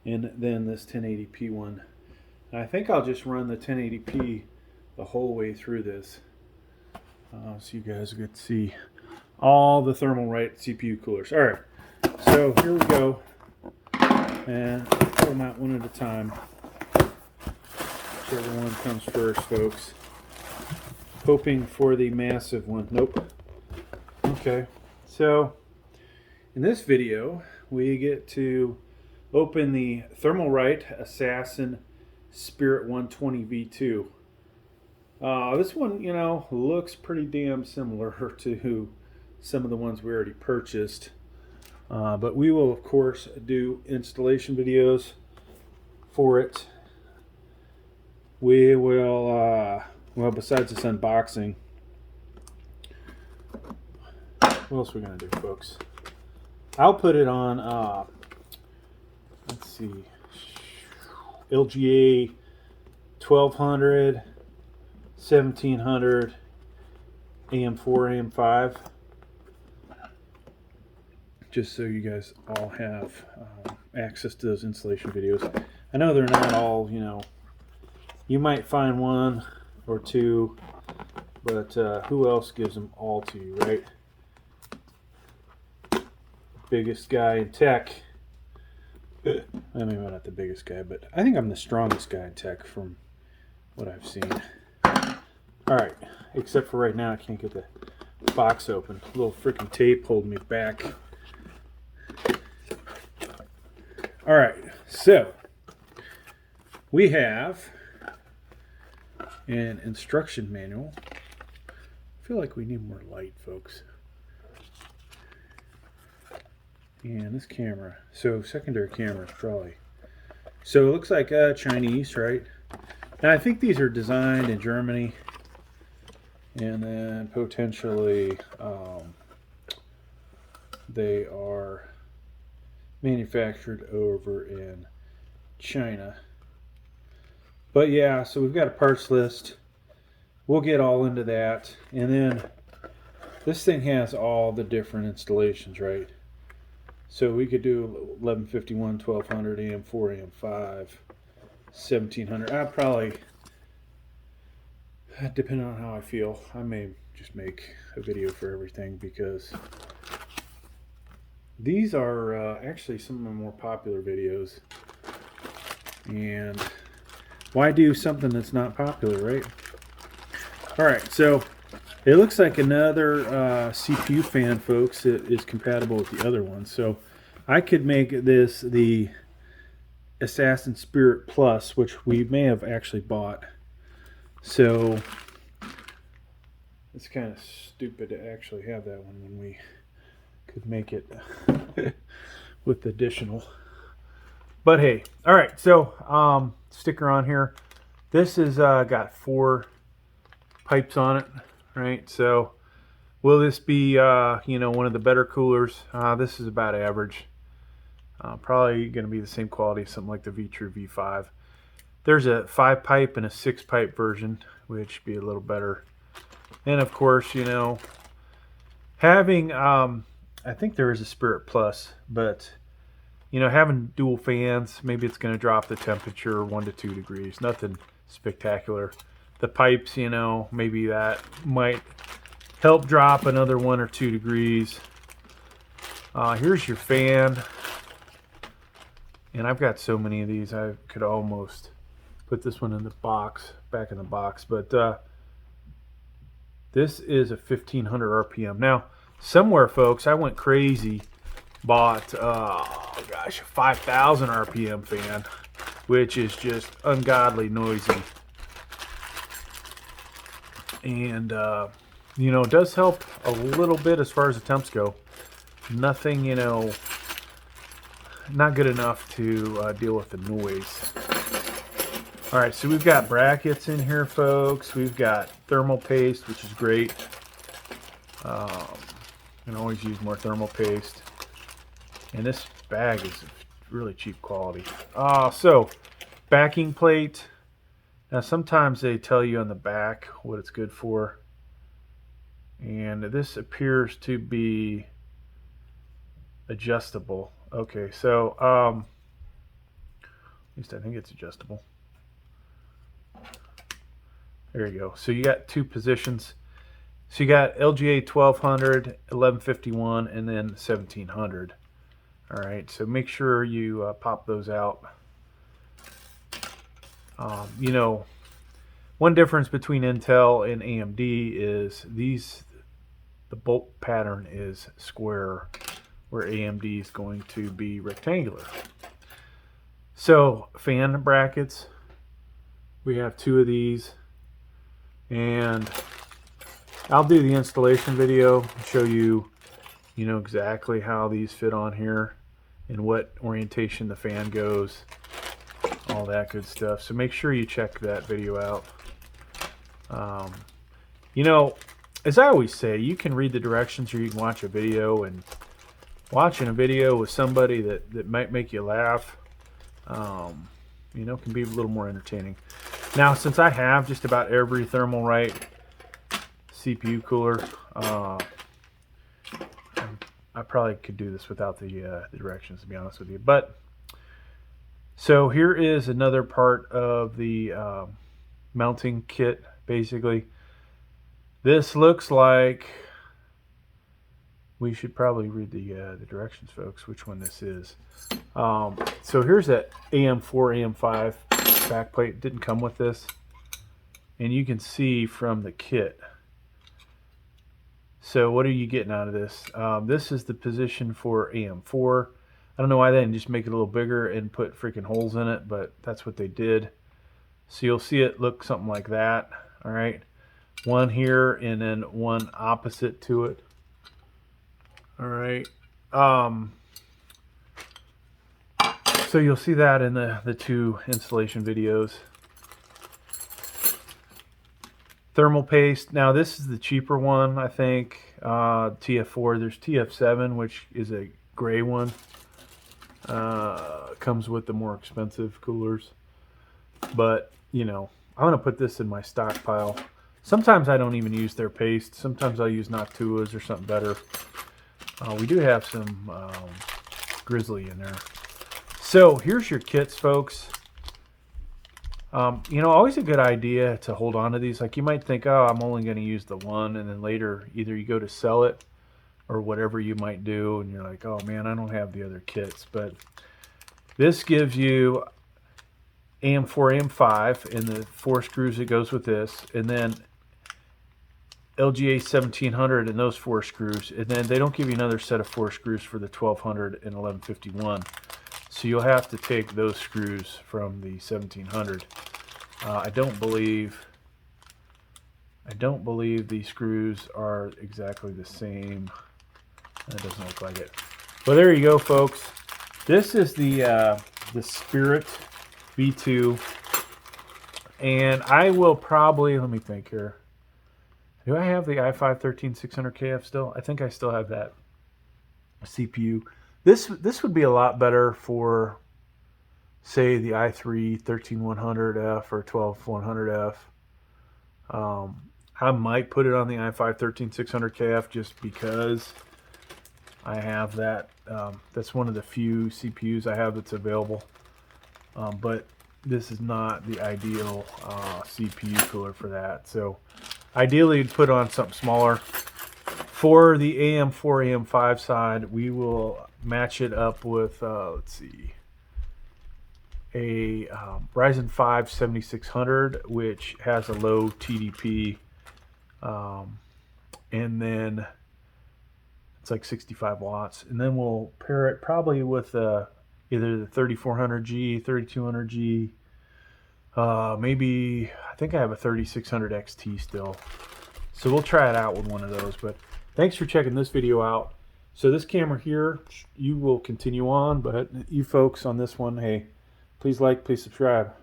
and then this 1080p one. And I think I'll just run the 1080p the whole way through this, so you guys get to see all the Thermalright CPU coolers. All right, so here we go, and I'll pull them out one at a time. Whichever one comes first, folks. Hoping for the massive one. Nope. Okay, so in this video we get to open the Thermalright Assassin Spirit 120 V2. This one, you know, looks pretty damn similar to some of the ones we already purchased. But we will, of course, do installation videos for it. We will, well, besides this unboxing, what else are we going to do, folks? I'll put it on, let's see, EVGA 1200, 1700, AM4, AM5. Just so you guys all have access to those installation videos. I know they're not all, you know, you might find one or two, but who else gives them all to you, right? Biggest guy in tech. I mean, well, not the biggest guy, but I think I'm the strongest guy in tech from what I've seen. Alright, except for right now I can't get the box open. A little freaking tape holding me back. Alright, so we have an instruction manual. I feel like we need more light, folks. And this camera, so secondary camera is probably, so it looks like Chinese, right? Now I think these are designed in Germany, and then potentially they are manufactured over in China. But yeah, so we've got a parts list. We'll get all into that, and then this thing has all the different installations, right? So we could do 1151, 1200, AM4, AM5, 1700. I'll probably, depending on how I feel, I may just make a video for everything, because these are actually some of the more popular videos. And why do something that's not popular, right? Alright, so it looks like another CPU fan, folks, that is compatible with the other one. So I could make this the Assassin Spirit Plus, which we may have actually bought. So it's kind of stupid to actually have that one when we could make it with additional. But hey, all right, so sticker on here. This is got 4 pipes on it, right? So will this be you know, one of the better coolers? This is about average. Probably going to be the same quality as something like the V-True V5. There's a 5 pipe and a 6 pipe version, which be a little better. And of course, you know, having I think there is a Spirit Plus, but you know, having dual fans, maybe it's going to drop the temperature 1 to 2 degrees. Nothing spectacular. The pipes, you know, maybe that might help drop another 1 or 2 degrees. Here's your fan. And I've got so many of these, I could almost put this one in the box, back in the box. But this is a 1500 RPM. Now, somewhere, folks, I went crazy, bought, oh gosh, a 5000 RPM fan, which is just ungodly noisy. And, you know, it does help a little bit as far as the temps go. Nothing, you know, not good enough to deal with the noise. All right, so we've got brackets in here, folks. We've got thermal paste, which is great. You can always use more thermal paste. And this bag is really cheap quality. So, backing plate. Now, sometimes they tell you on the back what it's good for. And this appears to be adjustable. Okay, so least I think it's adjustable. There you go. So you got two positions. So you got LGA 1200, 1151, and then 1700. All right, so make sure you pop those out. You know, one difference between Intel and AMD is the bolt pattern is square, where AMD is going to be rectangular. So fan brackets, we have two of these, and I'll do the installation video and show you, you know, exactly how these fit on here and what orientation the fan goes, all that good stuff. So make sure you check that video out. You know, as I always say, you can read the directions or you can watch a video, and watching a video with somebody that might make you laugh, you know, can be a little more entertaining. Now, since I have just about every Thermalright CPU cooler, I probably could do this without the directions, to be honest with you. But so here is another part of the mounting kit. Basically, this looks like, we should probably read the directions, folks, which one this is. So here's that AM4, AM5 backplate. It didn't come with this, and you can see from the kit. So what are you getting out of this? This is the position for AM4. I don't know why they didn't just make it a little bigger and put freaking holes in it, but that's what they did. So you'll see it look something like that. All right, one here and then one opposite to it. All right. So you'll see that in the two installation videos. Thermal paste. Now this is the cheaper one, I think. TF4. There's TF7, which is a gray one. Comes with the more expensive coolers. But, you know, I'm going to put this in my stockpile. Sometimes I don't even use their paste. Sometimes I'll use Noctua's or something better. We do have some Grizzly in there. So here's your kits, folks. You know, always a good idea to hold on to these. Like, you might think, oh, I'm only going to use the one, and then later either you go to sell it or whatever you might do, and you're like, oh man, I don't have the other kits. But this gives you AM4, AM5, and the 4 screws that goes with this, and then LGA 1700 and those 4 screws, and then they don't give you another set of 4 screws for the 1200 and 1151. So you'll have to take those screws from the 1700. I don't believe these screws are exactly the same. That doesn't look like it. Well, there you go, folks. This is the Spirit V2, and I will probably, let me think here. Do I have the i5-13600kf still? I think I still have that CPU. This would be a lot better for, say, the i3-13100F or 12100F. I might put it on the i5-13600kf just because I have that. That's one of the few CPUs I have that's available. But this is not the ideal CPU cooler for that. So ideally, you'd put on something smaller. For the AM4, AM5 side, we will match it up with, let's see, a Ryzen 5 7600, which has a low TDP, and then it's like 65 watts. And then we'll pair it probably with either the 3400G, 3200G, maybe, I think I have a 3600 XT still. So we'll try it out with one of those. But thanks for checking this video out. So this camera here, you will continue on, but you folks on this one, hey, please like, please subscribe.